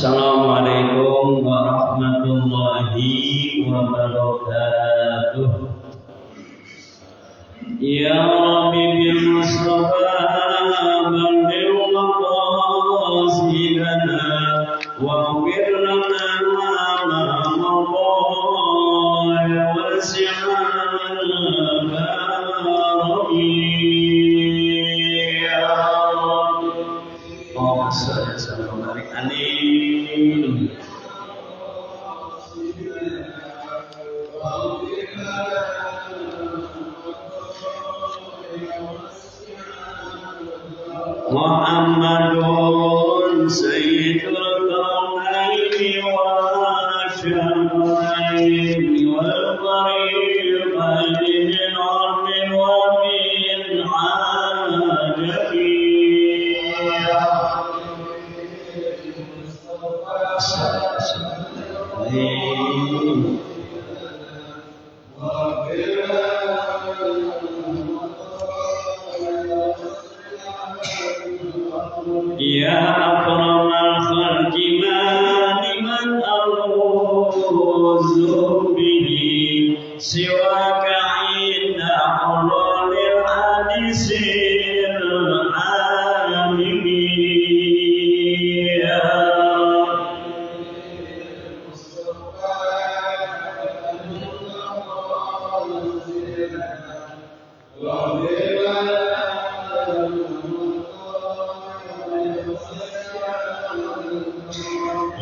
Assalamualaikum warahmatullahi wabarakatuh. Ya Rabbi bil Mustafa balligh maqasidana waghfir lana ma madha wasi'al baraki ya Rabbi. Assalamualaikum amin. Muhammadun sayyidul kaunaini wa syarraini wal qaribaini min armin wa min ajabi. Ya akramal khalqi man a'udzu bihi siwaka inda awwalil hadisil alimi ya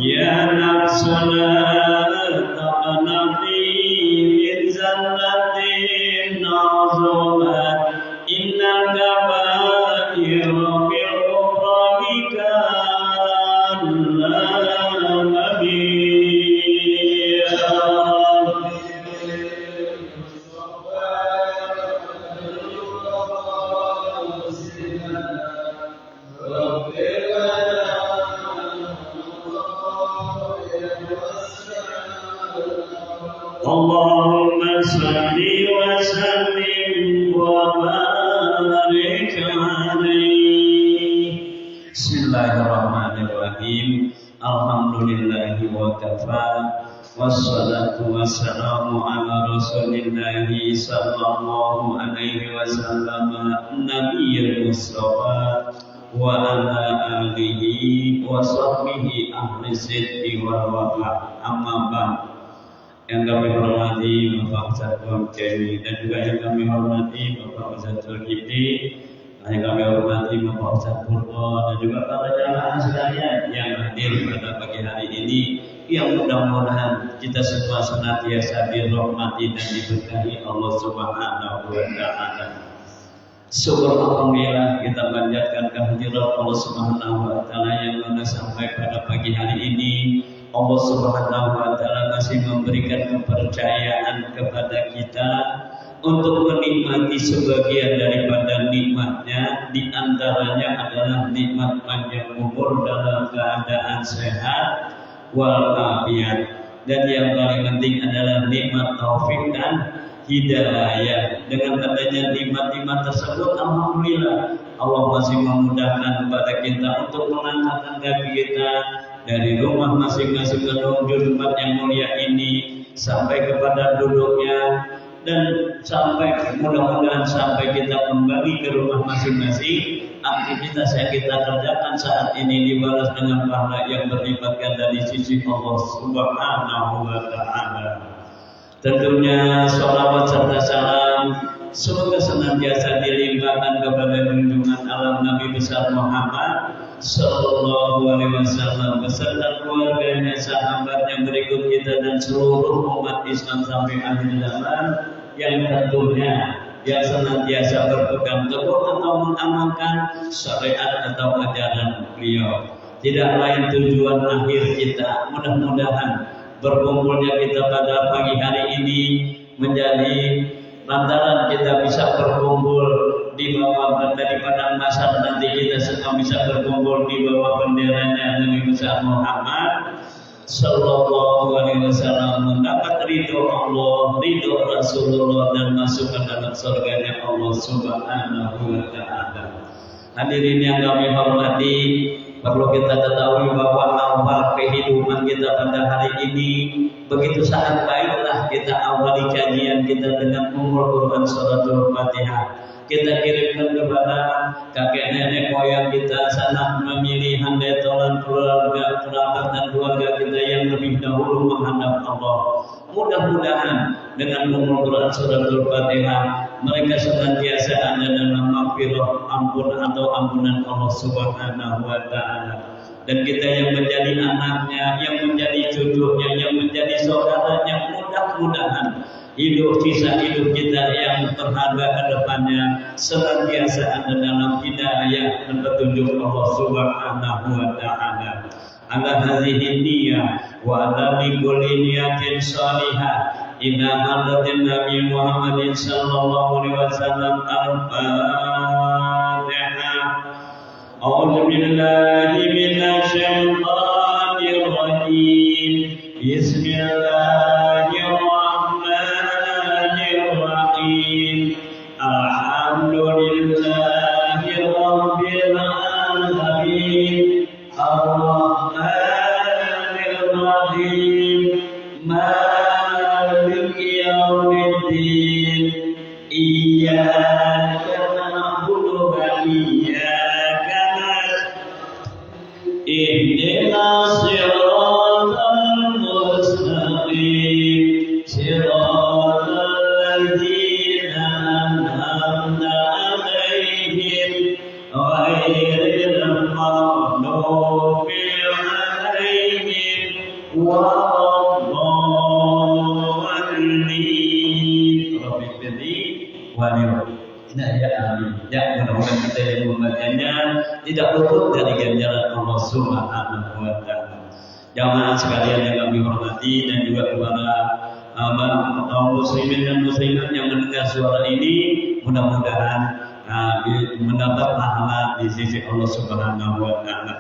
Ya nafsuna taqnati min zannatin azumat innaka ba'iru bil uqrabika Allahumma salli wa sallim wa barik alaihi. Bismillahirrahmanirrahim. Alhamdulillahi wa kafa. Wassalatu wassalamu ala rasulillahi sallallahu alaihi wasallam Nabiyyil Mustafa wa ala alihi wa sahbihi ahli sidqi wal wafa. Amma ba'd. Yang kami hormati Bapak Ustadz Kemi dan juga yang kami hormati Bapak Ustadz Zulkifli, yang kami hormati Bapak Ustadz Purwo dan juga para jamaah sekalian yang hadir pada pagi hari ini, yang mudah-mudahan kita semua senantiasa dirahmati dan diberkahi Allah Subhanahu wa Ta'ala. Syukur alhamdulillah kita panjatkan kehadirat Allah Subhanahu wa Ta'ala yang mana sampai pada pagi hari ini Allah Subhanahu wa Ta'ala masih memberikan kepercayaan kepada kita untuk menikmati sebagian daripada nikmatnya. Di antaranya adalah nikmat panjang umur dalam keadaan sehat walafiat, dan yang paling penting adalah nikmat taufik dan hidayah. Dengan adanya nikmat-nikmat tersebut, alhamdulillah Allah masih memudahkan kepada kita untuk mengangkatkan kaki kita dari rumah masing-masing menuju tempat yang mulia ini sampai kepada duduknya, dan sampai mudah-mudahan sampai kita kembali ke rumah masing-masing. Aktivitas yang kita kerjakan saat ini dibalas dengan pahala yang berlipat ganda di sisi Allah Subhanahu wa Ta'ala. Tentunya sholawat serta salam semoga senantiasa dilimpahkan kepada junjungan alam Nabi besar Muhammad Sallallahu Alaihi Wasallam beserta keluarganya, sahabatnya, berikut kita dan seluruh umat Islam sampai akhir zaman, yang tentunya yang senantiasa berpegang teguh atau mengamalkan syariat atau ajaran beliau. Tidak lain tujuan akhir kita, mudah-mudahan berkumpulnya kita pada pagi hari ini menjadi lantaran kita bisa berkumpul di bawah di padang mahsyar, nanti kita semua bisa berkumpul di bawah benderanya Nabi besar Muhammad Sallallahu Alaihi Wasallam, mendapat ridho Allah, ridho Rasulullah, dan masuk ke dalam surganya Allah Subhanahu Wa Taala. Hadirin yang kami hormati, Perlu kita ketahui bahwa awal kehidupan kita pada hari ini begitu sangat baiklah kita awali kajian kita dengan Quran Suratul Fatihah. Kita kirimkan kepada kakek nenek moyang kita, sanak memilih handai tolan keluarga, kerabat dan keluarga kita yang lebih dahulu menghadap Allah. Mudah-mudahan dengan Quran Suratul Fatihah mereka senantiasa ada dalam maghfirah, ampun atau ampunan Allah Subhanahu wa taala. Dan kita yang menjadi anaknya, yang menjadi cucunya, yang menjadi saudaranya, mudah-mudahan sisa hidup kita yang berharga ke depannya senantiasa ada dalam hidayah dan petunjuk Allah Subhanahu wa taala. Ala hadhihi niyyah wa ala kulli niyatin salihah ila hadratin Nabi Muhammadin sallallahu alaihi wasallam. Al-Fatihah. A'udzu billahi minasy syaithanir rajim. Bismillahirrahmanirrahim. Alhamdulillahi rabbil alamin. Ar-Rahmanir Rahim. Maliki yaumiddin. Iyyaka na'budu wa iyyaka nasta'in. Ihdinas siratal mustaqim. Siratal ladzina an'amta 'alaihim ghairil maghdubi 'alaihim waladdallin. Rabbil walillahi. Ya, mudah-mudahan kita yang membacanya tidak luput dari ganjaran Allah Subhanahu wa taala. Jamaah sekalian yang kami hormati dan juga kepada kaum muslimin dan muslimat yang mendengar suara ini, mudah-mudahan mendapat pahala di sisi Allah Subhanahu wa taala.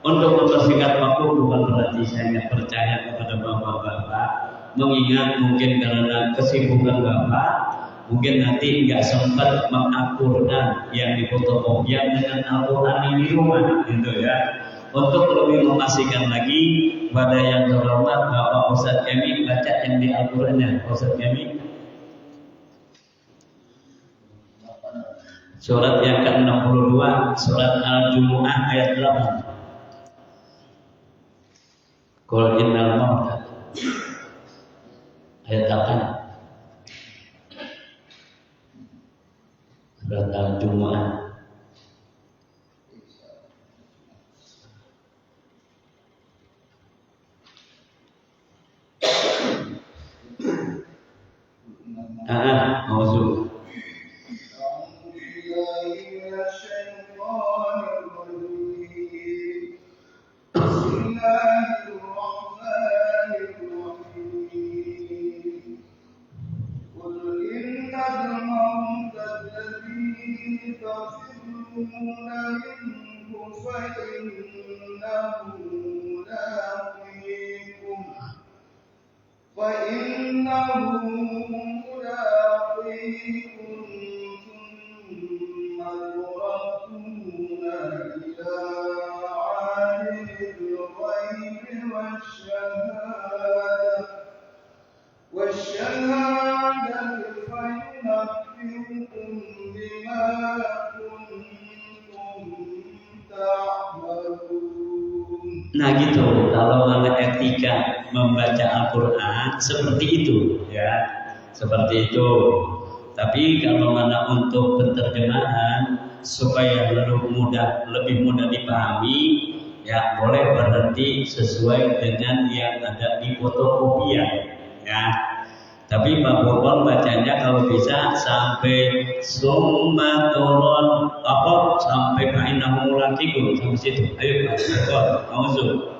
Untuk mempersingkat waktu bukan berarti saya percaya kepada bapak-bapak, mengingat mungkin karena kesibukan bapak mungkin nanti nggak sempat mengakurkan yang difotokopian dengan Al-Quran di rumah, gitu ya. Untuk lebih memastikan lagi pada yang terhormat Bapak Ustadz kami baca yang di Al-Qurannya, Ustadz kami. Surat yang ke-62, surat Al-Jumu'ah ayat 8. Qul innal mauta. Ayat 8. Surat Al-Jumu'ah. Mauzu. Nah gitu, kalau mana etika membaca Al-Quran seperti itu, ya, seperti itu. Tapi kalau mana untuk penterjemahan supaya lebih mudah dipahami, ya boleh berhenti sesuai dengan yang ada di fotokopian, ya. Tapi Pak Bobon bacanya kalau bisa sampai summa turun apa sampai fa'innahu mulaqikum sampai situ. Ayo Pak Bobon, auzu.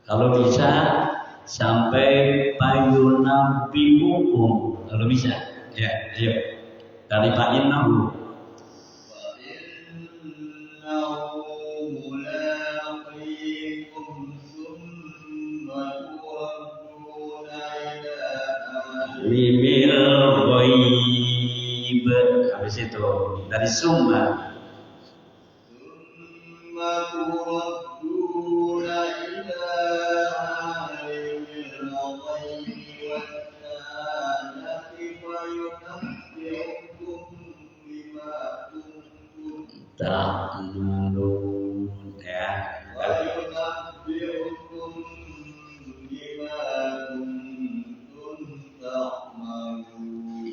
Kalau bisa sampai payun yunabbi'ukum. Kalau bisa, ya, ayo. Dari Pak Innahu. Limil ghaib. Habis itu dari summa. Ta'malun, ya.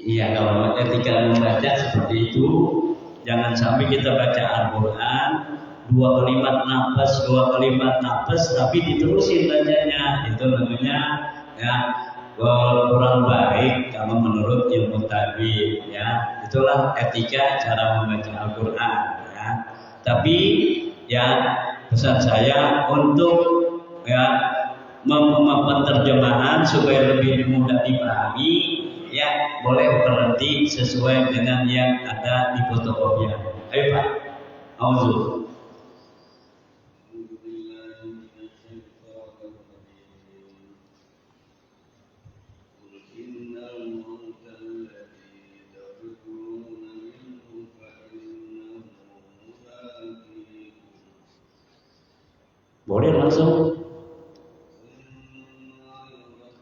Iya, kalau ketika membaca seperti itu, jangan sampai kita baca Al-Quran 2 kalimat nafas, tapi diterusin bacanya. Itu namanya ya kurang baik kalau menurut ilmu tajwid, ya. Itulah etika cara membaca Al-Quran, ya. Tapi ya pesan saya untuk ya penerjemahan supaya lebih mudah dipahami, ya boleh berhenti sesuai dengan yang ada di fotokopian. Ayo Pak, auzu. Boleh langsung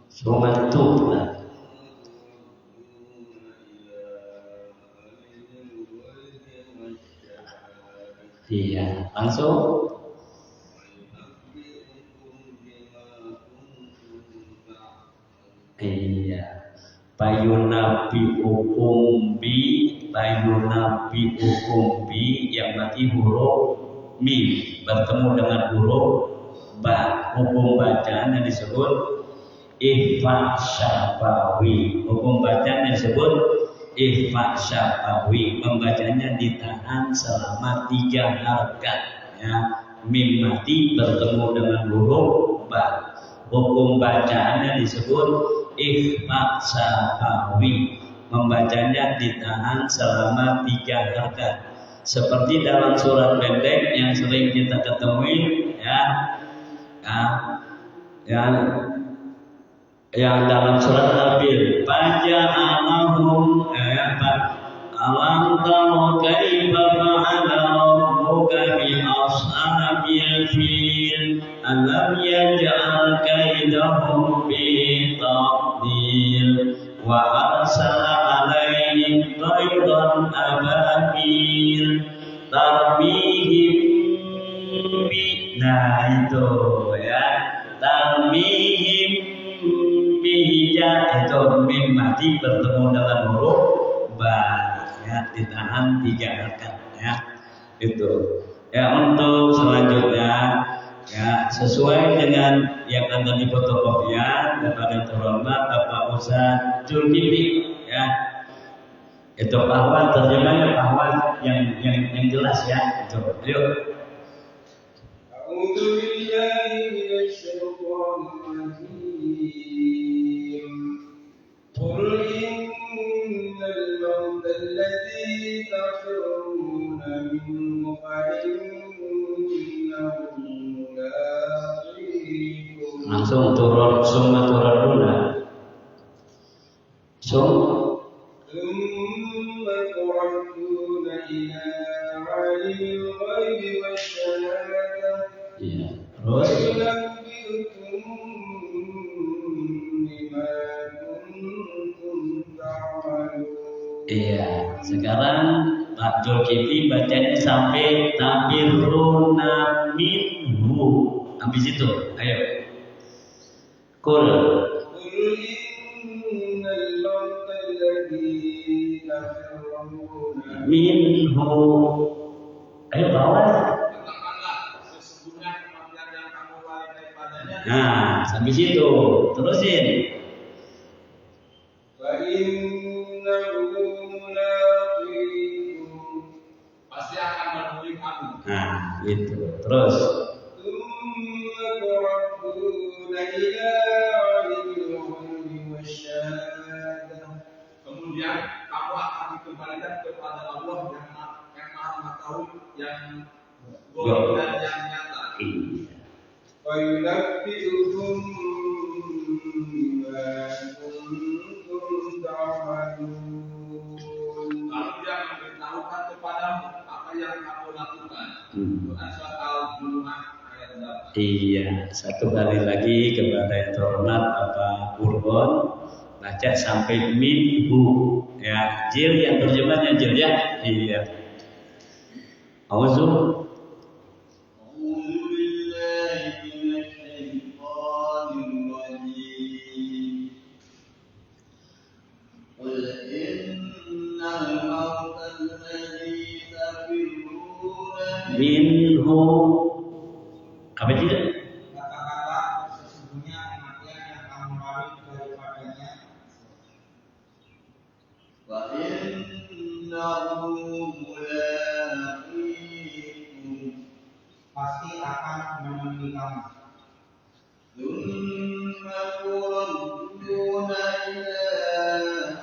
Sumatub lah. Iya, langsung. Iya. Bayunabi'ukum bi yang mati huruf mim bertemu dengan huruf ba. Hukum bacaan yang disebut ikhfa syafawi. Hukum bacaan yang disebut ikhfa syafawi. Membacanya ditahan selama 3 harakat, ya. Mim mati bertemu dengan huruf ba. Hukum bacaannya disebut ikhfa syafawi. Membacanya ditahan selama 3 harakat. Seperti dalam surat pendek yang sering kita ketemui, ya, yang dalam surat Al-Fil, faja'alahum alam tara kaifa fa'ala rabbuka bi ashabil fil alam yaj'al kaidahum fi tadlil wa arsala alaihim tayran ababil tarmihim bi. Nah itu ya, tarmihim bihija, itu mim mati bertemu dengan huruf ba, ya, ditahan 3 harakat, ya. Itu ya. Untuk selanjutnya, ya, sesuai dengan yang ada di fotokopian kepada terhormat Bapak Ustaz Zulkifli, ya. Itu bahwa terjemahnya bahwa yang jelas, ya. Itu yuk. A'udzu billahi minasyaitonir rajim. Qul innal mauta alladzi tafirruna minhu fa innahu mulaqikum. Langsung turun summa turununa. Thumma turaduna ila alimil ghaibi wasyahadah. Iya. Terus iya, sekarang Pak Zulkifli bacanya sampai tabiruna minhu. Habis itu, ayo. Qul innal mauta alladzi tafirruna minhu. Ayo bawa. Nah, sampai situ, terusin. Wa innahu mulaqikum. Pasti akan menemui kamu. Nah, itu. Terus. Tsumma turadduna ila alimil ghaibi wasyahadah Iya, satu kali lagi kepada yang terhormat Bapak Purwon baca sampai minhu ya. Jil yang terjemahnya jil ya. Iya. Auzu minhu apa dia? Katakanlah sesungguhnya kematian yang kamu lari daripadanya. Wa innahu mulaqikum, pasti akan menemui kamu. Tsumma turadduna ila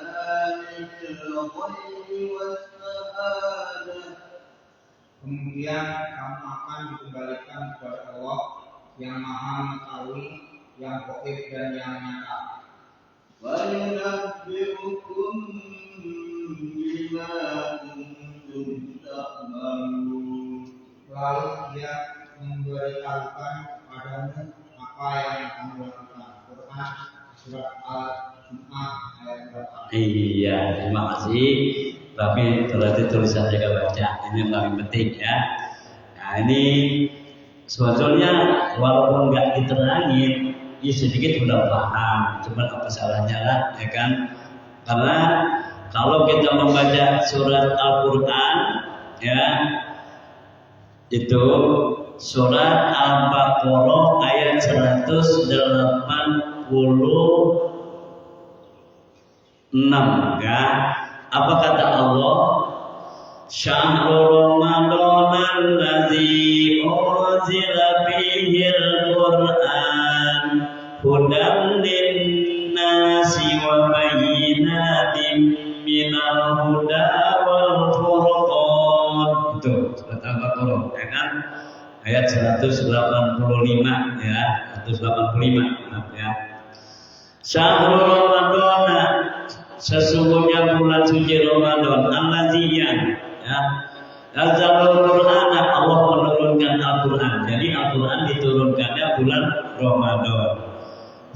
alimil ghaibi was syahadah, kemudian kamu akan dikembalikan kepada Allah yang Maha Mengetahui yang gaib dan yang nyata. Wa yunabbi'ukum bima kuntum ta'malun, lalu Dia memberitahukan padamu apa yang kamu lakukan. Quran surat Al-Jumu'ah ayat berapa? Iya, terima kasih. Tapi terlatih tulisan juga baca. Ini yang paling penting ya. Nah ini sebetulnya walaupun nggak diterangin, ya sedikit udah paham. Cuma apa salahnya lah, ya kan? Karena kalau kita membaca surat Al-Quran, ya itu surat Al-Baqarah ayat 186 ya. Apa kata Allah? Syahrul Ramadan allazi unzila fihil Qur'an hudan lin-nasi wa bayyinatin minal huda wal furqan. Itu surat Al-Baqarah ya kan? Ayat 185 ya, 185 maaf ya. Syahrul Ramadan, sesungguhnya bulan suci Ramadan, allaziyan ya. Nazalul Qur'an, Allah menurunkan Al-Qur'an. Jadi Al-Qur'an diturunkannya bulan Ramadan.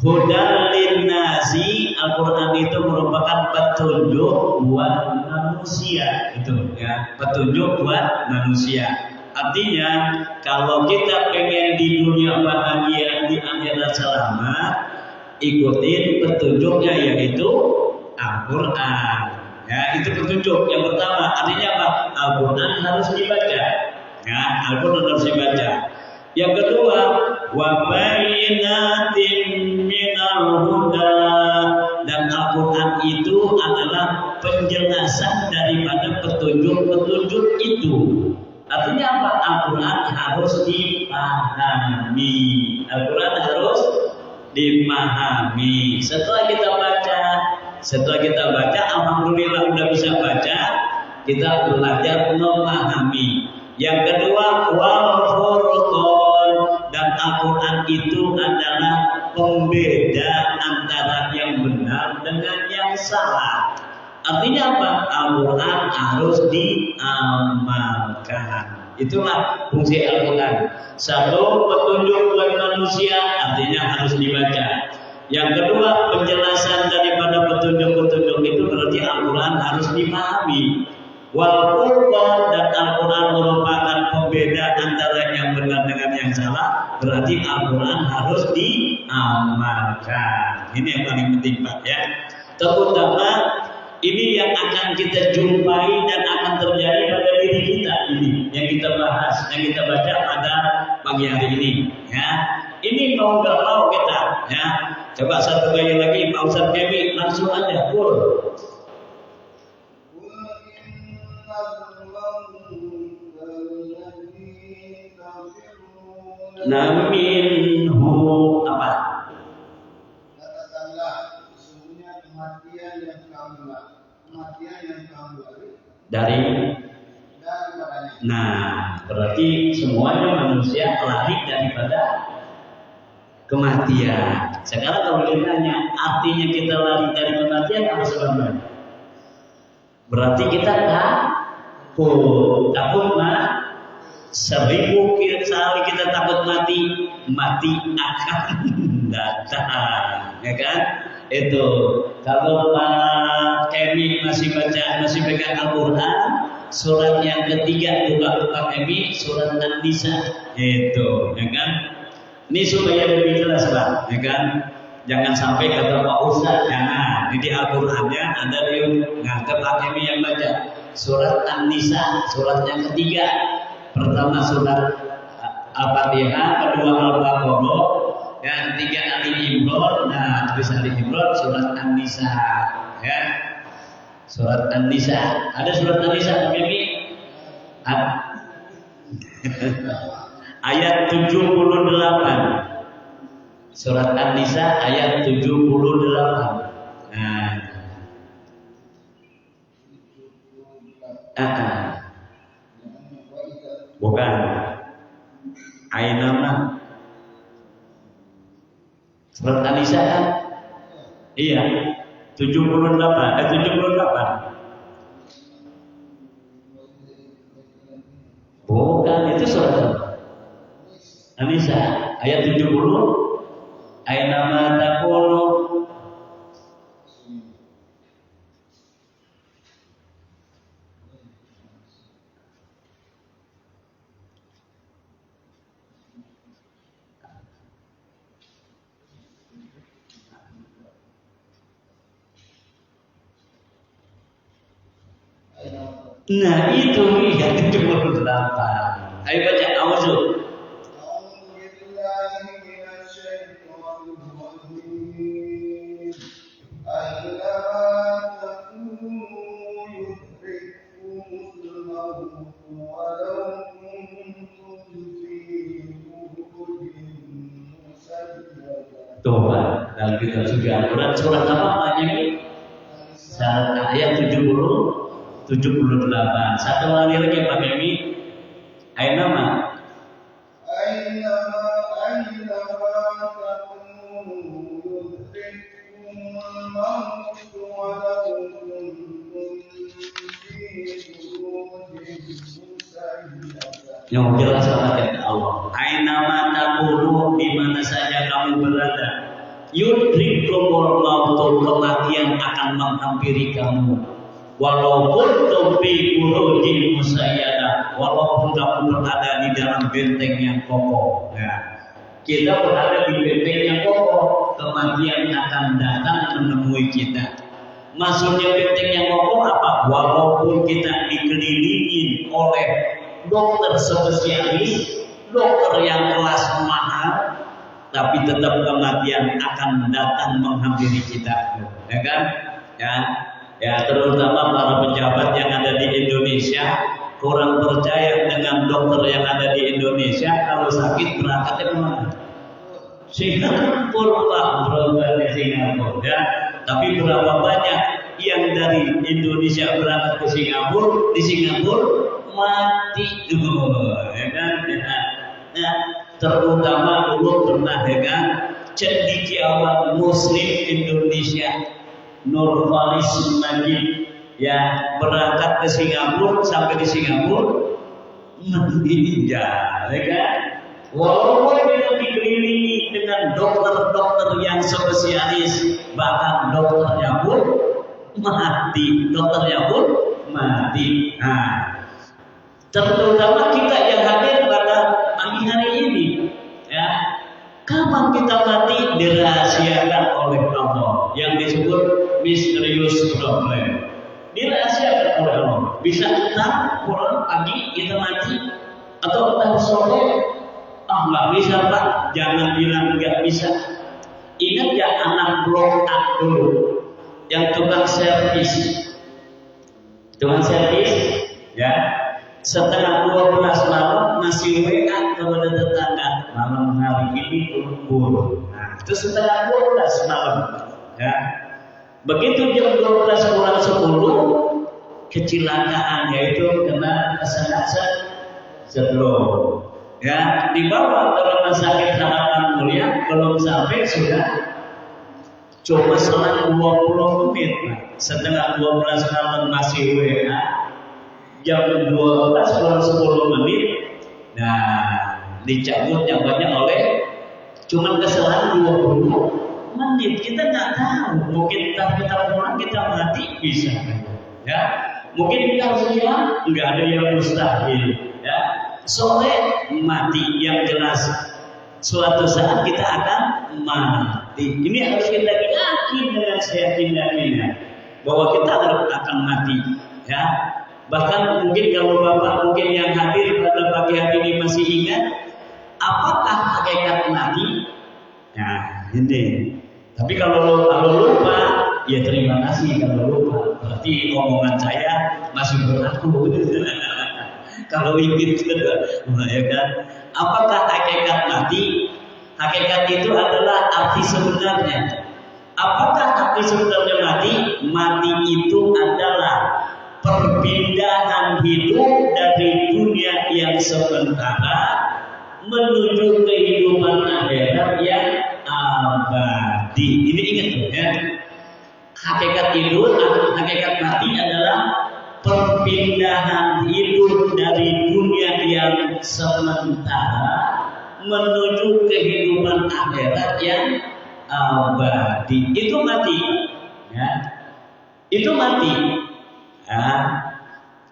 Hudan linnasi, Al-Qur'an itu merupakan petunjuk buat manusia, itu ya, petunjuk buat manusia. Artinya kalau kita pengen di dunia bahagia, di akhirat selamat, ikutin petunjuknya yaitu Al-Quran. Ya, itu petunjuk yang pertama. Artinya apa? Al-Quran harus dibaca. Ya, Al-Quran harus dibaca. Yang kedua, wa bayyinatin minal huda, dan Al-Quran itu adalah penjelasan daripada petunjuk-petunjuk itu. Artinya apa? Al-Quran harus dipahami. Al-Quran harus dipahami. Setelah kita baca, alhamdulillah udah bisa baca, kita belajar memahami. Yang kedua, wal furqan, dan Al-Quran itu adalah pembeda antara yang benar dengan yang salah. Artinya apa? Al-Quran harus diamalkan. Itulah fungsi Al-Quran. Satu, petunjuk buat manusia, artinya harus dibaca. Yang kedua, penjelasan daripada petunjuk-petunjuk itu berarti Al-Quran harus dipahami. Wal furqan, dan Al-Quran merupakan pembeda antara yang benar dengan yang salah, berarti Al-Quran harus diamalkan. Ini yang paling penting Pak ya. Terutama ini yang akan kita jumpai dan akan terjadi pada diri kita ini, yang kita bahas, yang kita baca pada pagi hari ini ya. Ini mau nggak mau kita ya. Coba satu kali lagi Pak Ustaz Kemi langsung aja full. Naminhu apa? Katakanlah sesungguhnya kematian yang kamu lari daripadanya. Nah, berarti semuanya manusia lari daripada kematian. Sekarang kalau ditanya artinya kita lari dari kematian apa sebabnya? Berarti kita takut 1000 kali kita takut mati, mati akan datang, ya kan? Itu kalau Pak Kemi masih pegang Al-Quran, surat yang ketiga buka Kemi, surat An-Nisa, itu, ya kan? Ini supaya lebih jelas Pak, ya kan? Jangan sampai kata Pak Ustaz, jangan. Jadi Al-Qurannya ada yang nganggap Pak Kemi yang baca surat An-Nisa, surat yang ketiga. Pertama surat Al-Fatihah, kedua Al-Baqarah, yang ketiga Ali Imran. Nah, habis Ali Imran surat An-Nisa, ya. Surat An-Nisa. Ada surat An-Nisa begini? Ayat 78. Surat An-Nisa ayat 78. Nah. Bukan. Ainama. Surat An-Nisa kan? Iya. 78. Bukan, itu surat apa? An-Nisa ayat 70. Ainama takunu. Nah itu yang 78. Ayo baca auzu. Coba dalam kitab suci Al-Quran surat apa namanya ini? Ayat 78. Satu lagi Pak Kemi. Ayat nama. Yang jelas ayat Allah. Ainama takunu, di mana saja kamu berada, yudrikumul mautu, kematian akan menghampiri kamu. Walaupun fi burujin musayyadah, walaupun kamu berada di dalam benteng yang kokoh. Ya. Kita berada di benteng yang kokoh, kematian akan datang menemui kita. Maksudnya benteng yang kokoh apa? Walaupun kita dikelilingi oleh dokter spesialis, dokter yang kelas mahal, tapi tetap kematian akan datang menghampiri kita, ya kan? Ya, terutama para pejabat yang ada di Indonesia kurang percaya dengan dokter yang ada di Indonesia. Kalau sakit berangkatnya kemana? Singapura, Pak, berobat di Singapura, ya. Tapi berapa banyak yang dari Indonesia berangkat ke Singapura, di Singapura mati, ya kan? Nah, terutama dulu pernah, ya kan, cendekiawan Muslim Indonesia Nurfalis Majid, ya, berangkat ke Singapura, sampai di Singapura meninggal, ya kan? Walaupun dia dikelilingi dengan dokter-dokter yang spesialis, bahkan dokternya pun mati, Nah, terutama kita yang hadir pada pagi hari ini, ya, kapan kita mati dirahasiakan oleh Allah, yang disebut misterius problem, dirahasiakan oleh Allah. Bisa entah pulang pagi kita mati, atau entah sore. Nggak bisa Pak, jangan bilang nggak bisa. Ingat ya anak blok A dulu, yang tukang servis, ya, setengah 12 malam masih WA kepada tetangga, malam hari ini lembur. Nah, itu setengah 12 malam, ya. Begitu jam 12 kurang 10, kecelakaan, yaitu kena kesengaja sedro. Ya, dibawa ke rumah sakit Harapan Mulia, belum sampai sudah coba selang 20 menit. Setengah 12 malam masih WA, jam 12 kurang 10 menit Nah, dicabut nyawanya oleh cuman kesalahan 20 menit. Kita nggak tahu, mungkin kita pulang kita mati bisa, ya. Mungkin kita siang nggak ada yang mustahil, ya. Sore mati yang jelas. Suatu saat kita akan mati. Ini harus kita yakin dengan seyakin-yakinnya bahwa kita akan mati, ya. Bahkan mungkin kalau Bapak mungkin yang hadir pada pagi hari ini masih ingat apakah hakikat mati? Nah, ini. Tapi kalau lupa, ya terima kasih kalau lupa. Berarti omongan saya masih berlaku. Kalau ingin ya kan? Apakah hakikat mati? Hakikat itu adalah arti sebenarnya. Apakah arti sebenarnya mati? Mati itu adalah perpindahan hidup dari dunia yang sementara menuju kehidupan akhirat yang abadi. Ini ingat ya. Hakikat hidup, hakikat mati adalah perpindahan hidup dari dunia yang sementara menuju kehidupan akhirat yang abadi. Itu mati, ya. Itu mati. Nah,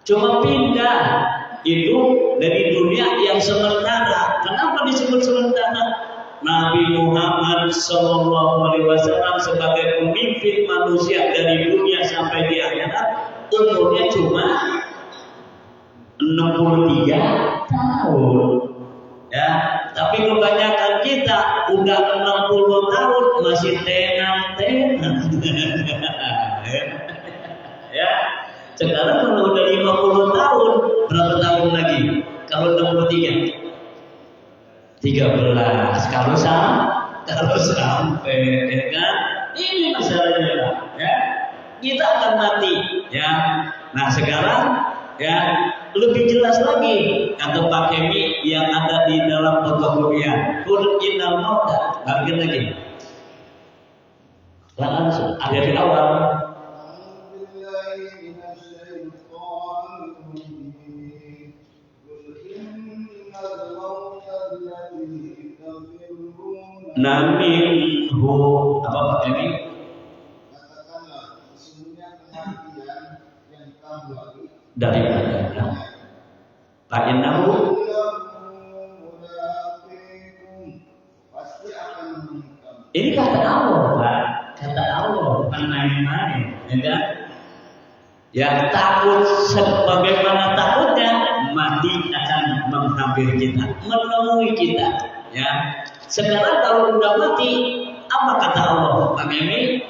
cuma pindah itu dari dunia yang sementara. Kenapa disebut sementara? Nabi Muhammad SAW sebagai pemimpin manusia dari dunia sampai di akhirat umurnya cuma 63 tahun. Ya, tapi kebanyakan kita udah 60 tahun masih tenang-tenang. Ya. Sekarang kalau udah 50 tahun, berapa tahun lagi? Kalau 63? 13. Kalau sampai, ya kan? Ini masalahnya, ya. Kita akan mati, ya. Nah sekarang, ya lebih jelas lagi kata Pak Kemi yang ada di dalam fotokopian. Qul innal mauta, bagian lagi. Langsung ada di awal. Naminhu apa Pak Emi? Katakanlah sesungguhnya kematian yang kamu lagi Daripada Pak Inahu pasti akan menemukan. Ini kata Allah Pak, kata Allah bukan main-main, ya kan? Ya takut sebagaimana takutnya mati akan menghampiri kita, menemui kita, ya. Sekarang kalau udah mati, apa kata Allah? Pak Emi?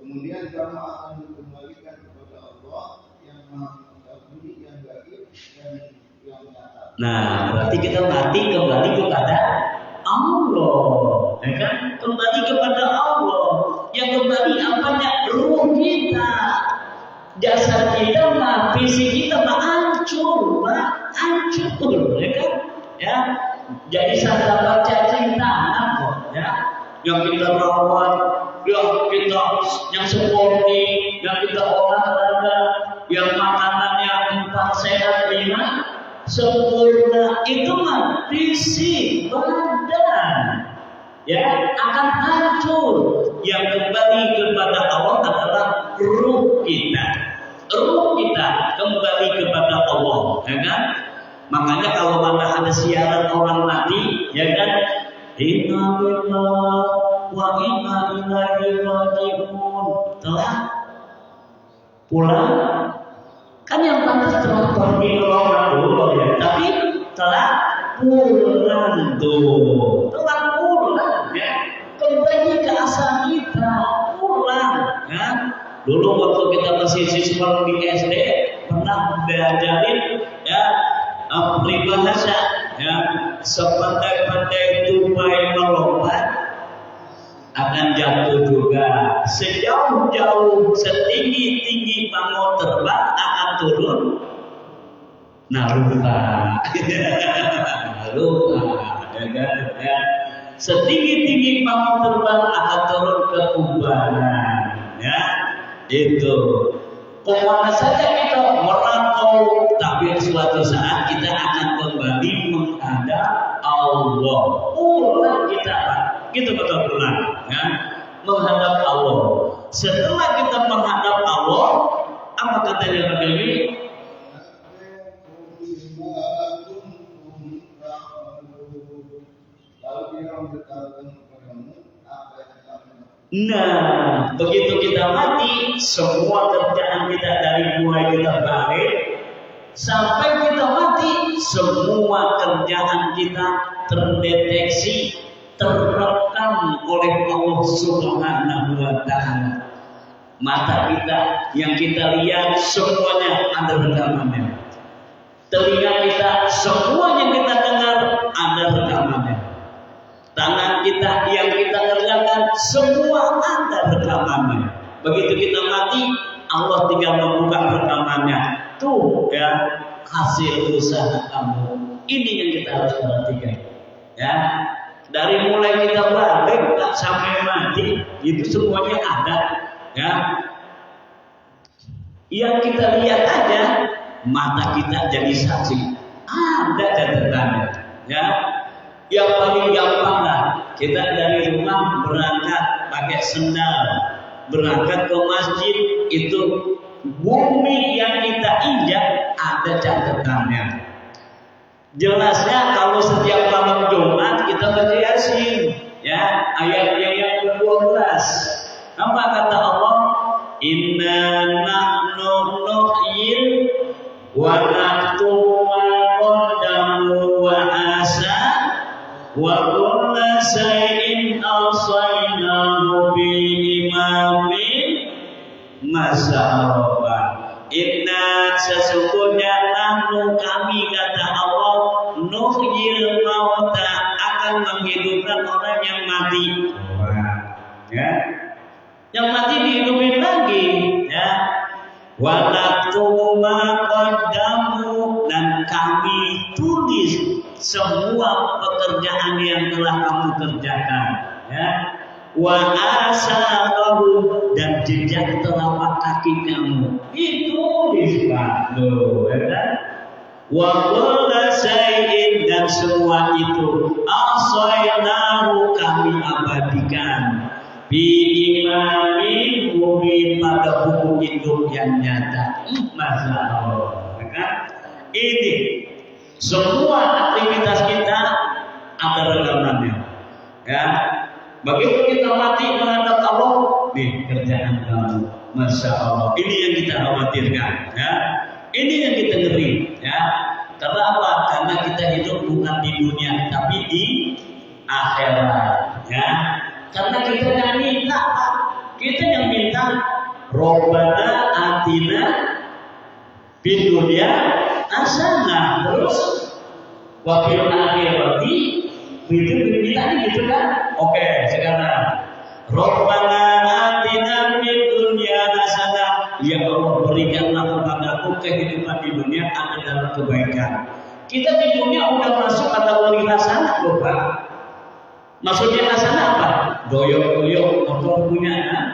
Kemudian kamu akan dikembalikan kepada Allah yang Maha Mengetahui yang gaib dan yang nyata. Nah, berarti kita mati kembali kepada Allah, ya kan? Kembali kepada Allah. Yang kembali apanya? Ruh kita. Jasad kita mah, fisik kita mah hancur, ya kan? Ya, jadi sahabat cacing tangan kok, ya. Yang kita rawat, yang kita yang sporty, yang kita olahraga, yang makanannya 4 sehat 5 sempurna, itu mah fisik badan, ya akan hancur. Yang kembali kepada Allah adalah ruh kita. Ruh kita kembali kepada Allah, ya kan? Makanya kalau mana ada siaran orang mati, ya kan? Inna lillahi wa inna ilaihi raji'un. Telah pulang, kan yang pantas telah pergi ke Allah ya, tapi telah pulang tuh, telah pulang ya, kembali ke asal kita, pulang ya. Dulu waktu kita masih siswa di SD pernah diajarin ya peribahasa ya, sepandai-pandai tupai melompat akan jatuh juga, sejauh-jauh setinggi-tinggi pamor terbang akan turun. Nah lupa, lupa ya kan ya. Setinggi-tinggi kamu terbang akan turun ke kubaran. Ya, itu. Kemana saja kita merantau, tapi suatu saat kita akan kembali menghadap Allah. Pulang kita, gitu betul pulang, ya, menghadap Allah. Setelah kita menghadap Allah, apa katanya Nabi? Nah, begitu kita mati, semua kerjaan kita dari mulai kita balik sampai kita mati, semua kerjaan kita terdeteksi, terekam oleh Allah Subhanahu wa Ta'ala. Mata kita yang kita lihat semuanya ada rekamannya. Telinga kita semuanya kita dengar ada rekamannya. Tangan kita yang kita kerjakan semua ada rekamannya. Begitu kita mati, Allah tinggal membuka rekamannya. Tuh ya, hasil usaha kamu. Ini yang kita harus perhatikan. Ya, dari mulai kita balik sampai mati, itu semuanya ada. Ya, yang kita lihat aja, mata kita jadi saksi. Ada catatannya. Ya. Yang paling gampang lah, kita dari rumah berangkat pakai sendal, berangkat ke masjid, itu bumi yang kita injak ada catatannya. Jelasnya kalau setiap malam Jumat kita baca Yasin, ya, ayatnya yang ke-12. Apa kata Allah? Inna nahnu nuhyil wa naktubu ma qaddamu wa asa wa kulla shay'in ahsaynahu bi imamin masaraba. Inna sesungguhnya nahnu kami kata Allah nuhyil mauta akan menghidupkan orang yang mati. Ya, yang mati dihidupin lagi. Ya, wa naktubu ma qaddamu dan kami tulis semua pekerjaan yang telah kamu kerjakan, ya. Wa asabahu dan jejak telapak kaki kamu itu disebut, ya kan? Wa kulla syai'in dan semua itu ahsaynahu kami abadikan bi imamin mubin pada buku hidup yang nyata. Masya Allah, ya kan? Ini semua aktivitas kita ada rekamannya. Ya, begitu kita mati menghadap Allah, nih kerjaan kamu, masya Allah. Ini yang kita khawatirkan. Ya, ini yang kita ngeri. Ya, karena apa? Karena kita hidup bukan di dunia, tapi di akhirat. Ya, karena kita yang minta, kita yang minta. Robbana atina fid dunya hasanah, terus wakil akhirati itu kita gitu kan? Oke, sekarang Robbana atina fid dunya hasanah, ya Allah berikanlah kepadaku kehidupan di dunia ada dalam kebaikan. Kita di dunia udah masuk kategori hasanah loh Pak. Maksudnya hasanah apa? Doyok-doyok motor punya, kan?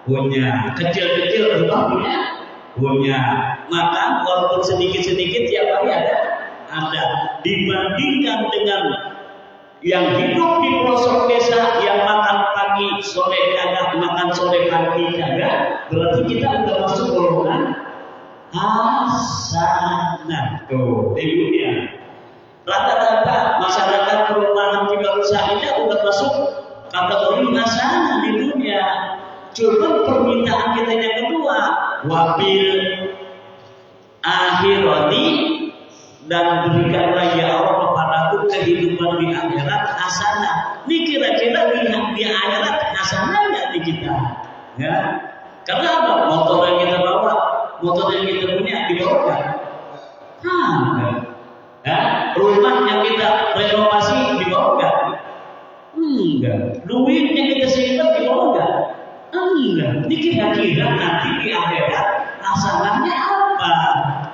Punya, kecil-kecil rumah punya, maka walaupun sedikit-sedikit tiap hari ada. Dibandingkan dengan yang hidup di pelosok desa yang makan pagi sore kagak, makan sore pagi kagak, berarti kita udah masuk golongan hasanah. Tuh, di dunia rata-rata masyarakat perumahan juga usahanya udah masuk kategori hasanah di dunia. Cuma permintaan kita yang kedua, wabil akhirati dan berikanlah ya Allah kepadaku kehidupan di akhirat hasanah. Ini kira-kira di akhirat hasanah nggak di kita? Ya, karena apa? Motor yang kita bawa, motor yang kita punya dibawa nggak? Ya, rumah yang kita renovasi dibawa nggak? Enggak. Duit yang kita simpan dibawa nggak? Enggak. Ini kira-kira nanti di akhirat hasanahnya apa?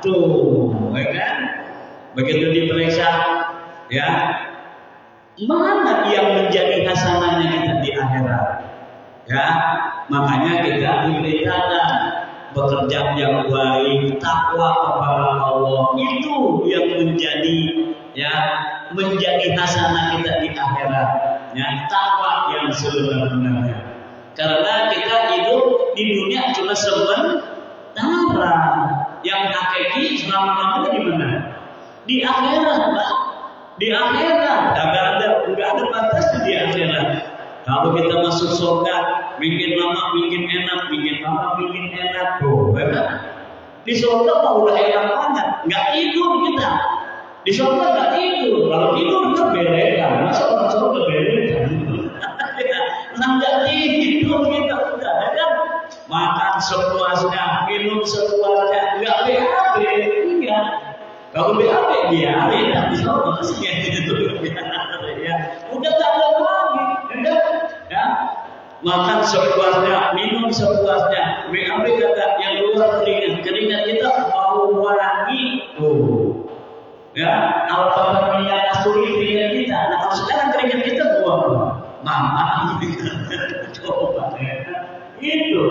Tuh, ya kan? Begitu diperiksa, ya, Mana yang menjadi hasanahnya kita di akhirat? Ya, makanya kita diberitakan bekerja yang baik, takwa kepada Allah itu yang menjadi hasanah kita di akhirat. Ya, takwa yang sebenarnya. Karena kita hidup di dunia cuma sementara. Yang hakiki selama-lamanya di mana? Di akhirat, Pak. Di akhirat, enggak ada batasnya di akhirat. Kalau kita masuk surga, bikin lama, bikin enak, bikin lama, bikin enak, benar. Di surga mah udah enak banget, nggak tidur kita. Di surga nggak tidur, kalau tidur kita berekan, masa orang surga berekan? Nggak tidur kita udah, kan? Makan sepuasnya, minum sepuasnya, nggak BAB, enggak. Kalau BAB biarin, tapi surga masih gitu. Ya, udah tak ada lagi, ya. Makan sepuasnya, minum sepuasnya. BAB kata yang keluar keringat kita mau wangi tuh. Ya, kalau minyak kasturi keringat kita, nah kalau sekarang keringat kita buang, mama coba ya. Itu,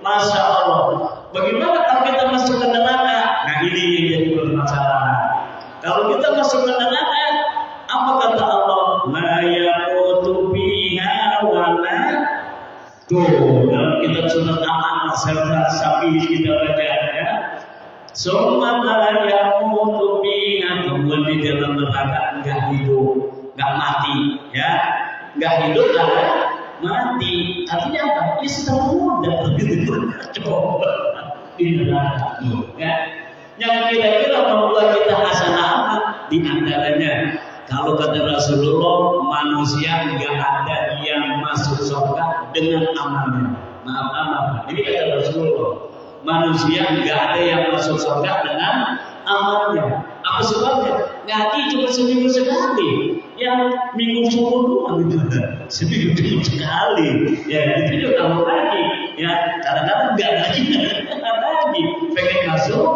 masya Allah. Bagaimana kalau kita masuk ke neraka? Nah ini yang jadi bermasalah. Kalau kita masuk ke neraka, apa kata Allah? La yaqutu biha wa la tuh dalam kitab surat Al-An'am serta Sapi kita baca ya. Summa la yaqutu biha, kemudian di dalam neraka enggak hidup, enggak mati ya. Enggak hidup karena mati. Artinya apa? Ya sedang muda begitu. Coba di neraka ya. Yang kira-kira membuat kita hasanah apa? Di antaranya kalau kata Rasulullah, manusia nggak ada yang masuk surga dengan amalnya. Maaf. Ini kata Rasulullah. Manusia nggak ada yang masuk surga dengan amalnya. Apa sebabnya? Ngaji cuma seminggu sekali. Yang minggu subuh doang gitu. Seminggu sekali. Ya itu juga kamu lagi. Ya kadang-kadang nggak lagi. Pengen masuk.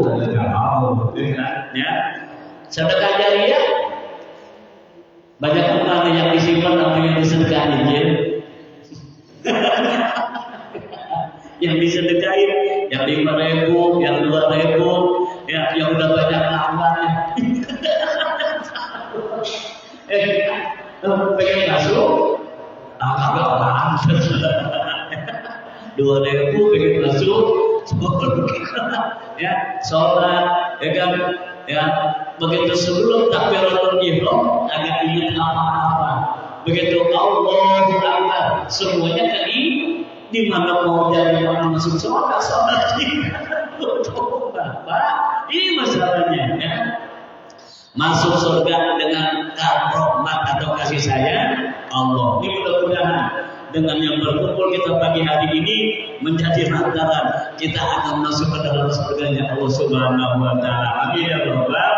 Ada jauh. Ya. Sedekah jariah banyak mana yang disimpan sama yang disedekahin ya. Yang disedekahin yang 5.000, yang 2.000, ya yang udah banyak lawannya. Pengen masuk, agak apaan? 2.000 pengen masuk, ya sholat, ya kan, ya. Begitu sebelum takbiratul ihram agak ingat apa-apa. Begitu Allahu Akbar semuanya di mana mau jadi orang masuk surga sholat coba Pak, ini masalahnya ya. Masuk surga dengan rahmat atau kasih sayang Allah. Ini mudah-mudahan dengan yang berkumpul kita pagi hari ini menjadi lantaran kita akan masuk ke dalam surganya Allah Subhanahu wa taala. Amin ya rabbal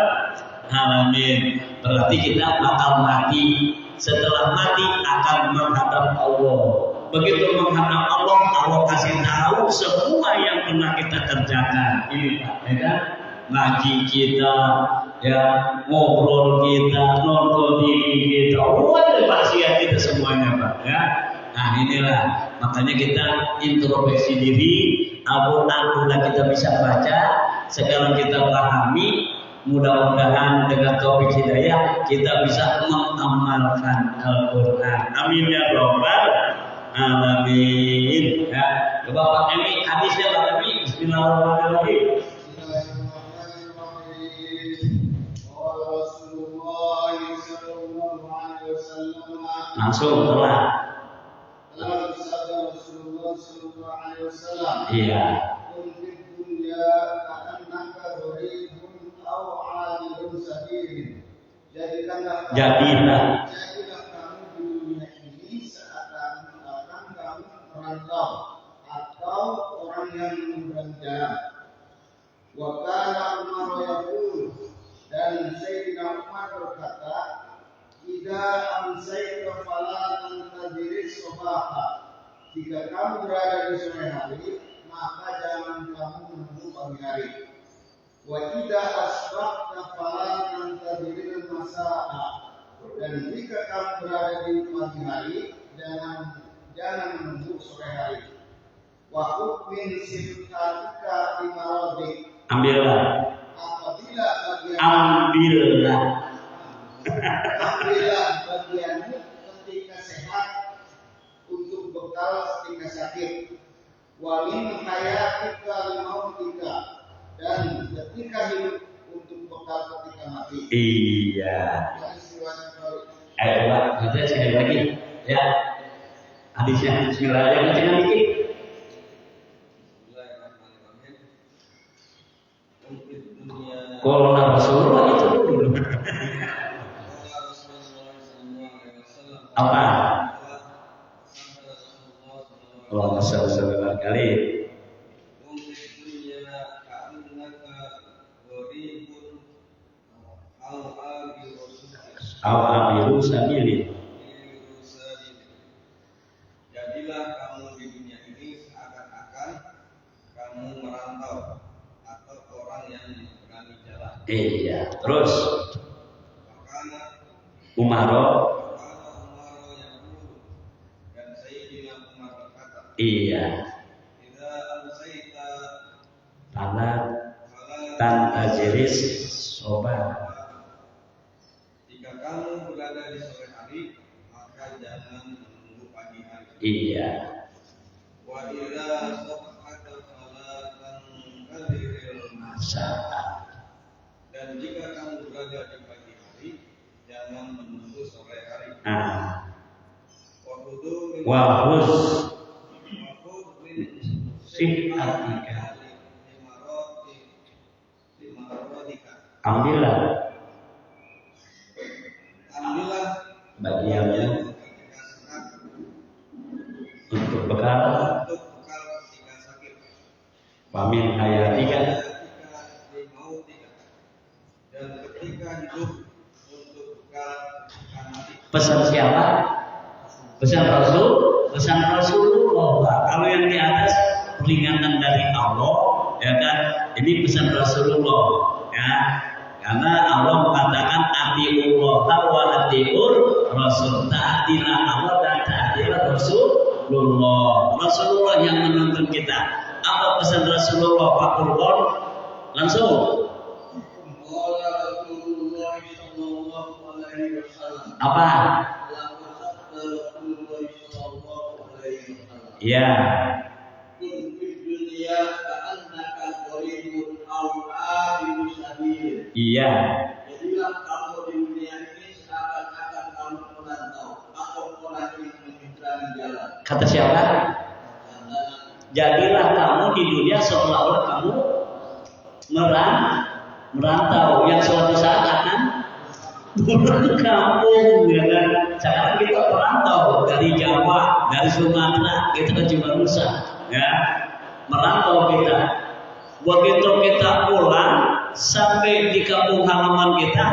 alamin. Berarti kita bakal mati. Setelah mati akan menghadap Allah. Begitu menghadap Allah, Allah kasih tahu semua yang pernah kita kerjakan. Ini Pak, ya kan? Ngaji kita, ya ngobrol kita, nonton TV kita, ada maksiat kita semuanya Pak, ya. Nah inilah makanya kita introspeksi diri. Alhamdulillah kita bisa baca, sekarang kita pahami. Mudah-mudahan dengan taufik hidayah kita bisa mengamalkan Al-Quran. Amin ya rabbal alamin. Ya, coba Pak Emi hadisnya Pak Emi. Bismillahirrahmanirrahim. Langsung telah. Iya. Jadilah kamu di dunia ini seakan-akan kamu merantau atau orang yang menyeberang jalan. Wa kana Umar yaqul, dan Sayyidina Umar berkata, "Idza amsayta fala tantadhir sabaha." Jika kamu berada di sore hari, maka jangan kamu menunggu pagi hari. Wa idza asbahta fala tantadhir masa'a. Dan jika kamu berada di pagi hari, jangan menunggu sore hari. Wa min sifatika imarodik. Ambillah. Apabila bagianmu ketika sehat untuk bekal ketika sakit. Wa min hayatika limautika, dan ketika hidup untuk bekal ketika mati. Iya. Ayo Pak, baca sekali lagi. Ya. Hadisnya Bismillahirrahmanirrahim. Jangan dikit. Kalau Rasulullah itu dulu. Apa? Allah sallallahu kali. Awabiru sabili. Jadilah kamu di dunia ini seakan-akan kamu merantau atau orang yang menyeberangi jalan. Iya, terus Umar yang dulu dan Sayyidina Umar berkata, iya, "Idza amsayta fala tajris soba." Jika kamu berada di sore hari, maka jangan menunggu pagi hari. Iya. Wa idza sabahata fala tanqadhiril masa. Dan jika kamu berada di pagi hari, jangan menunggu sore hari. Wahus sihatika. Ambillah bagiannya untuk bekal ketika sakit. Wamin hayatika, dan ketika hidup untuk bekal ketika mati. pesan siapa? Pesan Rasul, pesan Rasulullah. Kalau yang di atas peringatan dari Allah, ya kan? Ini pesan Rasulullah, ya. Karena Allah mengatakan atiullah wa atiur Rasul. Taatilah Allah dan taatilah Rasulullah. Rasulullah yang menuntun kita. Apa pesan Rasulullah Pak Kurban? Langsung. Apa? Ya. Iya. Jadilah kamu di dunia ini seakan-akan kamu merantau atau orang yang menyeberang jalan. Kata siapa? Jadilah kamu di dunia seolah-olah kamu merantau yang suatu saat akan pulang kampung, ya kan? Sekarang kita merantau dari Jawa, dari Sumatera, kita kan cuma rusak, ya. Merantau kita. Begitu kita pulang sampai di kampung halaman kita,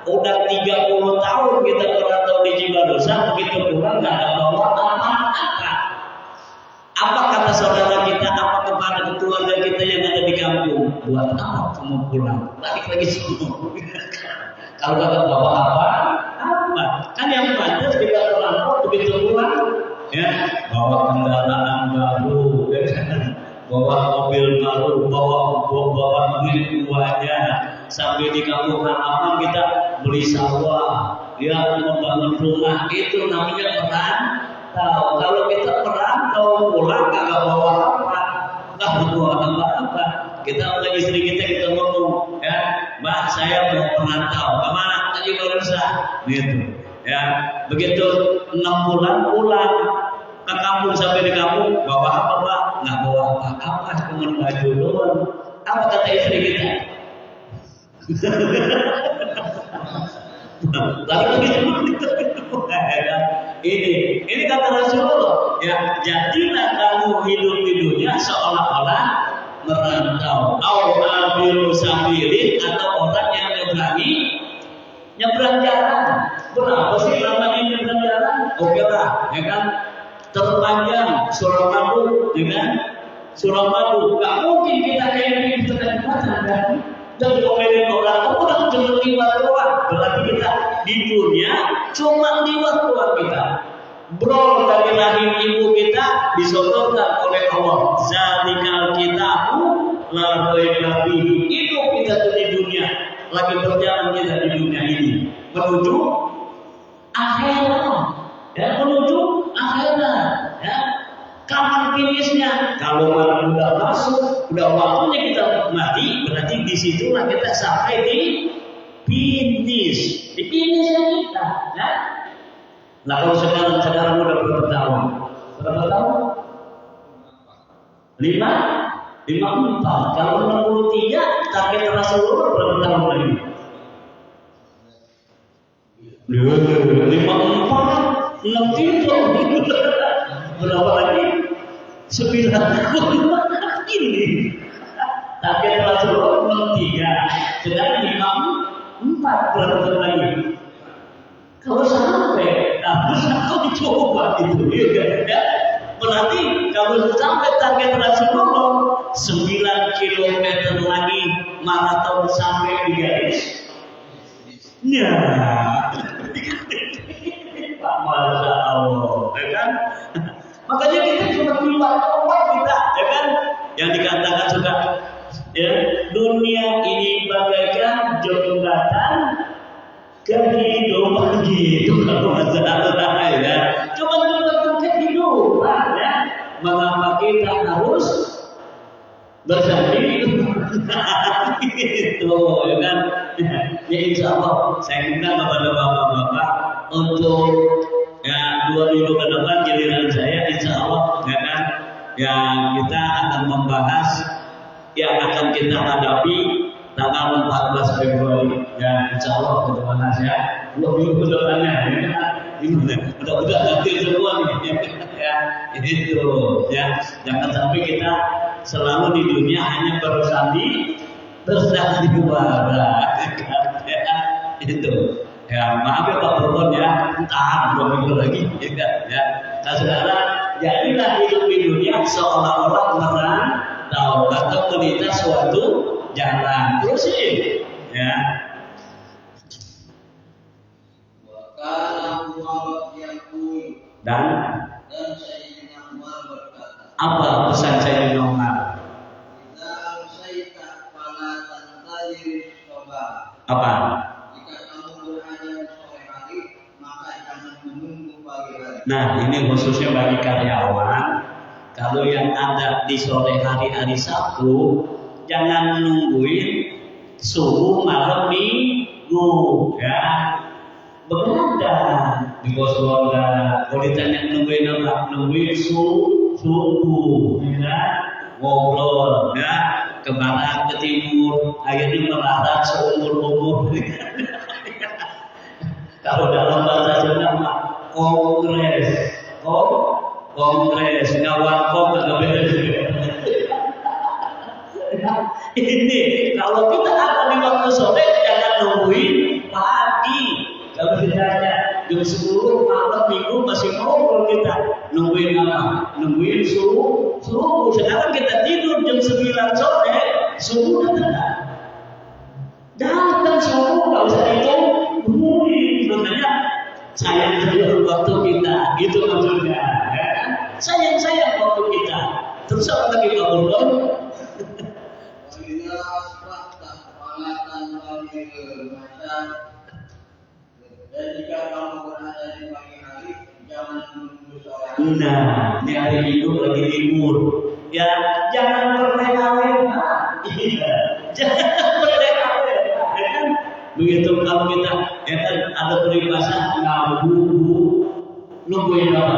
udah 30 tahun kita merantau di Cibadosa, begitu pulang nggak ada bawa apa-apa. Apa kata saudara kita, apa kepada keluarga kita yang ada di kampung? Buat apa kamu pulang? Balik lagi semua. Kalau kata bawa apa? Kan yang pantas kita merantau begitu pulang, ya bawa kendaraan baru, bawa mobil baru, bawa duit buahnya, sampai di kampung halaman kita beli sawah, ya membangun rumah, itu namanya merantau. Kalau kita merantau pulang nggak bawa apa, kita sama istri kita ngomong, ya Mbak saya mau merantau, kemana? Tadi Barusa, gitu, ya begitu 6 bulan pulang ke kampung, sampai di kampung bawa apa Pak? Nggak bawa apa-apa, cuma baju doang. Apa kata istri kita? Ini kata Rasulullah, ya jadilah kamu hidup di dunia seolah-olah merantau, abiru sabilin, atau orang yang nyebrang jalan. Berapa sih namanya nyebrang jalan? Oke lah, ya kan? Terpanjang Suramadu, ya kan? Suramadu, nggak mungkin kita kayak di tengah kan? Dan komenin orang, udah cuma 5 doang. Berarti kita di dunia cuma liwat keluar kita. Bro dari rahim ibu kita disodorkan oleh Allah. Zalikal kitabu la raiba fihi. Hidup kita tuh di dunia, lagi berjalan kita di dunia ini menuju akhirat. Ya, menuju akhirat. Ya. Kapan finishnya? Kalau malam udah masuk, udah waktunya kita mati, berarti disitulah kita sampai di finish. Di finishnya kita. Ya. Nah kalau sekarang udah berapa tahun? Berapa tahun? 54. Kalau 63, target Rasulullah berapa tahun lagi? 54. 63 berapa lagi? 9 tahun ini. Tapi Rasulullah 63, sedang 54 berapa tahun lagi? Kalau sampai, harus aku dicoba itu, ya. Berarti kalau sampai target Rasulullah 9 km lagi maraton sampai di garis. Ya. Masya Allah, ya kan? Makanya kita cuma keluar kita, ya kan? Yang dikatakan sudah, ya, dunia ini bagaikan jembatan kehidupan gitu kalau masalah ya. Cuma jembatan kehidupan, ya. Mengapa kita harus bersanding? Itu, ya kan? Ya insya Allah saya minta kepada bapak-bapak untuk ya 2 minggu ke depan giliran saya insya Allah, ya kan, ya kita akan membahas yang akan kita hadapi tanggal 14 Februari ya insya Allah kita bahas ya 2 minggu ke depannya, ya kan, udah ganti semua nih ya itu ya, jangan sampai kita selalu di dunia hanya bersanding bara, ya, itu. Ya maaf ya Pak Purwon ya, tahan 2 minggu lagi ya. Nah sekarang jadilah hidup di dunia seolah-olah merantau atau melintas suatu jalan. Terusin ya. Dan Sayyidina Umar berkata, apa pesan Sayyidina Umar? Apa? Nah ini khususnya bagi karyawan. Kalau yang ada di sore hari Sabtu, jangan nungguin subuh malam minggu ya. Begadang di pos keluarga. Kalau ditanya nungguin apa? Nungguin subuh ya. Ngobrol ya, ke barat ke timur, akhirnya melarat seumur-umur. Kalau dalam bahasa Sunda mah kongres ngawakok nggak beres. Ini kalau kita akan di waktu sore jangan nungguin pagi. Kalau ditanya jam 10 malam minggu masih ngobrol kita nungguin apa? Nungguin subuh. Sekarang kita tidur jam 9 sore subuh datang subuh nggak usah ditungguin. Sebenarnya sayang waktu kita, gitu maksudnya. Ya. Sayang waktu kita. Terus apa lagi Pak Purwon? Dan jika kamu berada di pagi hari, jangan menunggu sore. Nah, ini hari Minggu lagi libur. Ya, jangan berleha-leha. Iya, jangan berleha-leha. Ya kan? Begitu kalau kita, ya kan, ada peribahasa nungguin apa?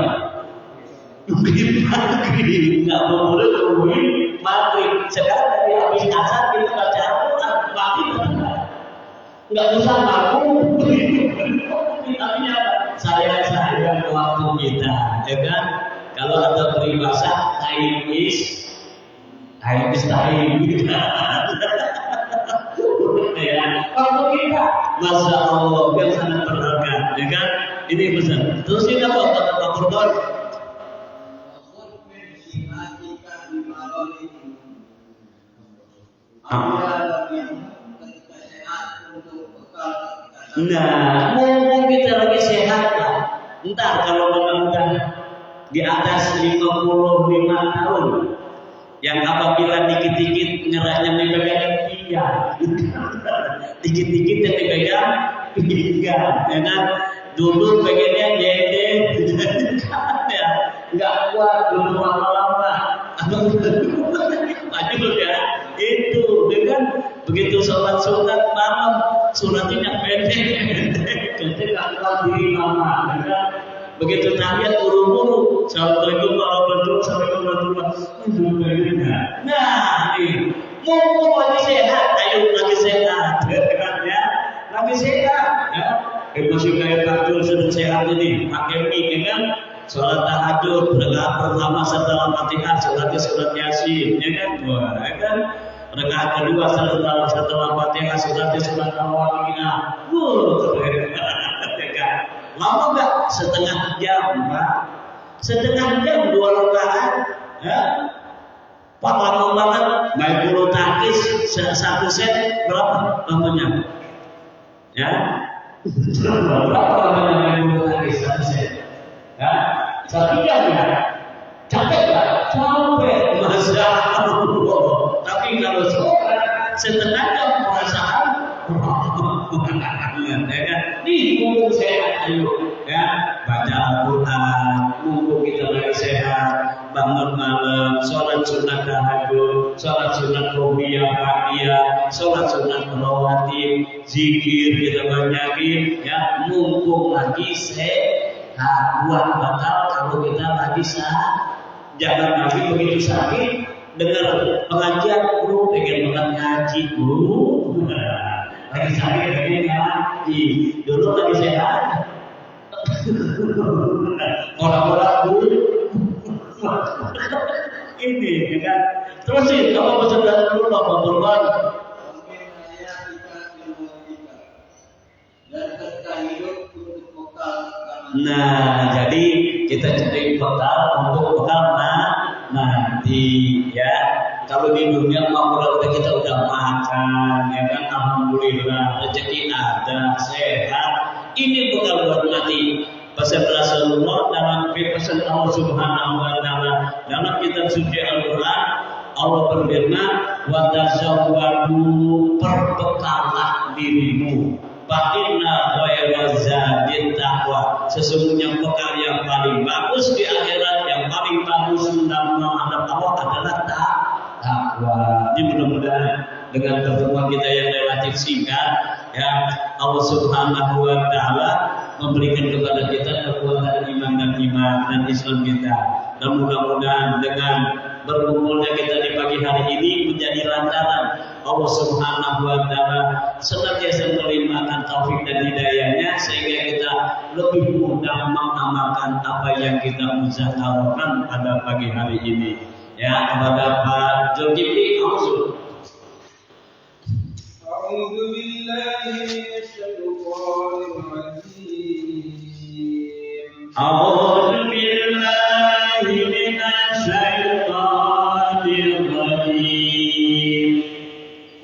Nungguin maghrib. Nggak boleh nungguin maghrib. Sekarang dari habis asar kita baca Al-Quran, maghrib nggak usah ngaku. Artinya saya waktu kita, ya kan? Kalau ada peribahasa time is time. Ya, waktu kita, masya Allah, yang sangat berharga, ya kan? Ini pesan. Terus ini apa kata Pak Purwon? Nah, mumpung kita lagi sehat lah. Ntar kalau udah di atas 55 tahun, yang apabila dikit-dikit nyerahnya memegang pinggang, dikit-dikit yang memegang pinggang, ya kan? Dulu pengennya dede, ya nggak kuat dulu lama-lama, maju ya itu, kan? Begitu sholat sunat malam, sunatnya pendek, nggak kuat diri lama, kan? Begitu tahiyat buru-buru, assalamualaikum warahmatullahi wabarakatuh. Nah, ini mumpung lagi sehat, ayo lagi sehat, ya, lagi sehat, ya. Masih kayak takut sudah sehat ini, pakai mie, kan? Sholat tahajud, rakaat pertama setelah Fatihah, surat Yasin, ya kan? Wah, ya kan? Rakaat kedua setelah Fatihah, surat Al-Waqiah. Lama nggak? Setengah jam, Pak. Setengah jam 2 rakaat, ya. Pak lama banget. Main bulu tangkis 1 set berapa lamanya? Ya, berapa lamanya main bulu tangkis 1 set? Ya, 1 jam ya. Capek nggak? Capek, Masya Allah. Tapi kalau sholat setengah jam perasaan. Ya kan? Nih mumpung sehat, ayo ya baca Al-Quran, mumpung kita lagi sehat, bangun malam, sholat sunat tahajud, sholat sunat rubiyah, baqiyah, sholat sunat rawatib, zikir kita banyakin, ya mumpung lagi sehat. Buat batal kalau kita lagi sehat, jangan lagi begitu sakit dengar pengajian, pengen banget ngaji, lagi sakit pengen ngaji, dulu lagi sehat, orang-orang ini, kan? Terusin, kamu baca dulu Bapak Burban. Nah, jadi kita cari bekal untuk bekal nanti, ya. Kalau di dunia kalau kita udah makan, ya kan, alhamdulillah rezeki ada, sehat. Ini bekal buat nanti. Pesan Rasulullah dalam pesan Allah Subhanahu wa taala dalam kitab suci Al-Qur'an, Allah berfirman, "Wa tazawwadu, perbekalah dirimu. Fa inna khairaz zadit taqwa." Sesungguhnya bekal yang paling bagus di akhirat, yang paling bagus dalam menghadap Allah adalah takwa. Ini mudah-mudahan dengan pertemuan kita yang relatif singkat, ya, Allah Subhanahu wa taala memberikan kepada kita kekuatan iman dan Islam kita. Dan mudah-mudahan dengan berkumpulnya kita di pagi hari ini menjadi lantaran Allah Subhanahu wa taala senantiasa melimpahkan taufik dan hidayahnya sehingga kita lebih mudah mengamalkan apa yang kita muzakarahkan pada pagi hari ini. Ya, kepada Pak Zulkifli, أعوذ بالله من الشيطان الرجيم أعوذ بالله من الشيطان الرجيم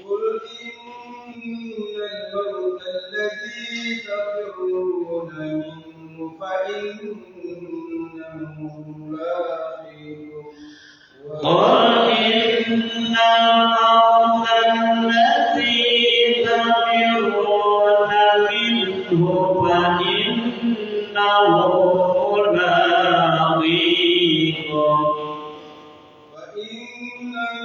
قل إن الموت الذي تفرون منه فإنه ملاقيكم قل إن الموت الذي تفرون منه فإنه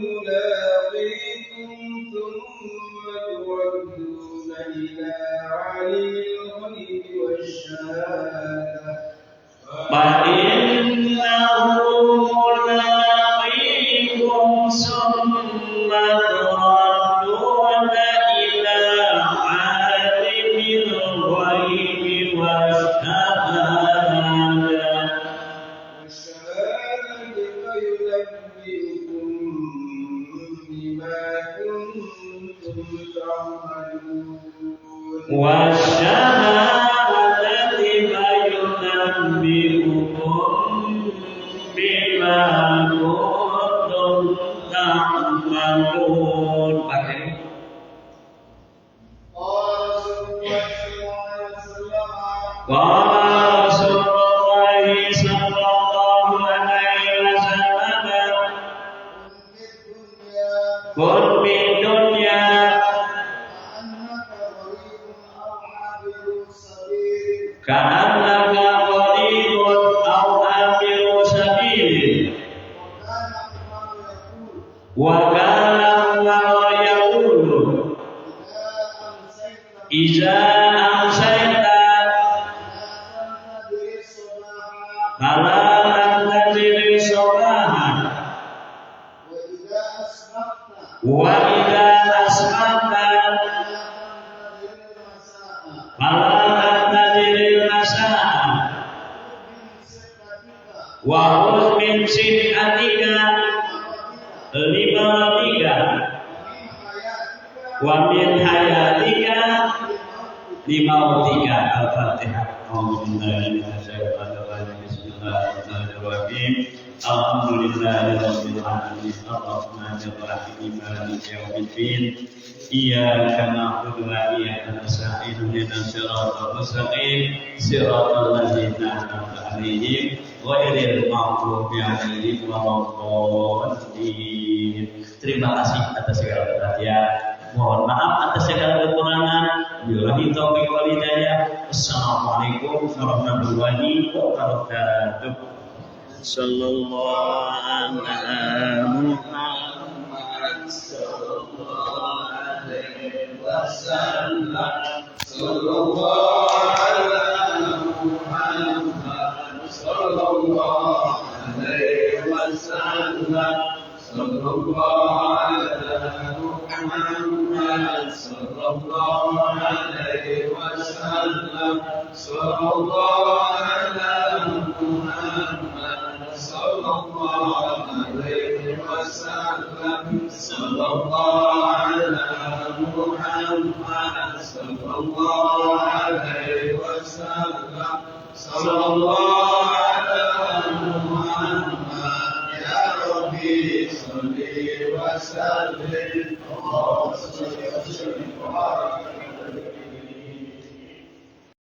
ملاقيكم ثم تردون إلى عالم الغيب والشهادة فإنه ملاقيكم ثم تردون إلى عالم الغيب والشهادة فينبئكم بما كنتم تعملون والشهادة فينبئكم بما كنتم تعملون. قال سوف Qala Rasulullah sallallahu alaihi wasallam kun fid dunya ka'annaka qaribun aw abiru sabil wa kana Umar yaqulu iza amsayta fala tantazir sabahan wa idza asbahta fala tantazir masa'a wa khudh min sid'atika limaratika wa min hayatika limautika. Al-Fatihah. A'udzubillahi minasyaitonir rajim. Bismillahirrahmanirrahim. Alhamdulillahirabbil alamin. Arrahmanir rahim. Maliki yaumiddin. Iyyaka na'budu wa iyyaka nasta'in. Ihdinas siratal mustaqim. Siratal ladzina an'amta 'alaihim ghairil maghdubi 'alaihim waladdallin. Terima kasih atas segala perhatian. Mohon maaf atas segala kekurangan. Billahi taufiq wal hidayah. Assalamualaikum warahmatullahi wabarakatuh. Sallallahu alaihi Muhammad sallallahu alaihi wasallam. Sallallahu alaihi Muhammad sallallahu alaihi wasallam. Sallallahu alaihi Muhammad sallallahu alaihi wasallam. Sallallahu alaihi Muhammad sallallahu alaihi wasallam. Sallallahu alaihi Muhammad sallallahu alaihi wasallam. Sallallahu alaihi Muhammad ya Rabbi salli wa sallim.